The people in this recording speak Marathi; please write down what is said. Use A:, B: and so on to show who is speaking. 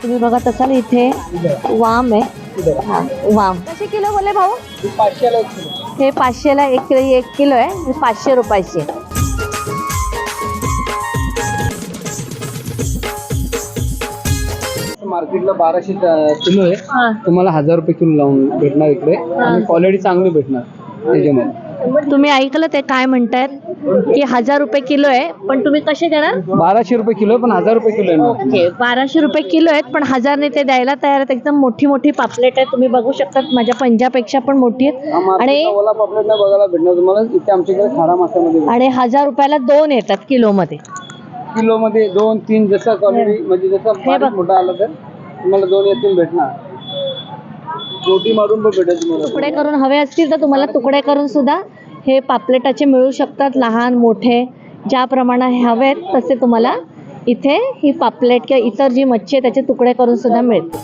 A: तुम्ही बघत असाल इथे वाम आहे, हा वाम कसे किलो बोले भाऊ?
B: 500ला 1 किलो.
A: हे 500ला 1 किलो आहे, 500 रुपयाची.
B: मार्केटला 1200 किलो आहे,
A: हा.
B: तुम्हाला 1000 रुपये किलो लावून भेटणार इकडे आणि क्वालिटी चांगली भेटणार त्याच्यामध्ये.
A: तुम्ही ऐकलं ते काय म्हणतायत की 1000 रुपये किलो आहे, पण तुम्ही कसे देणार?
B: 1200 रुपये किलो आहे, पण 1000 रुपये किलो आहे ना.
A: ओके, 1200 रुपये किलो आहेत, पण 1000ने ते द्यायला तयार आहेत. एकदम मोठी मोठी पापलेट आहे, तुम्ही बघू शकता, माझ्या पंजापेक्षा पण मोठी आहेत.
B: हा मार्केटला
A: आणि
B: ओला पापलेट नाही बघायला भेटणार तुम्हाला, इथे आमच्याकडे खारा माशामध्ये भेटणार.
A: आणि 1000 रुपयाला 2 येतात किलोमध्ये.
B: किलोमध्ये 2-3 जसं क्वालिटी म्हणजे जसं बारीक मोठा आला तर तुम्हाला 2 या 3 भेटणार. रोटी मारून पण भेटेल तुम्हाला.
A: तुकडे करून हवे असतील तर तुम्हाला तुकडे करून सुद्धा हे पापलेटाचे मिळू शकतात, लहान मोठे ज्या प्रमाणात हवेत तसे तुम्हाला इथे ही पापलेट किंवा इतर जी मच्छी आहे त्याचे तुकडे करून सुद्धा मिळते.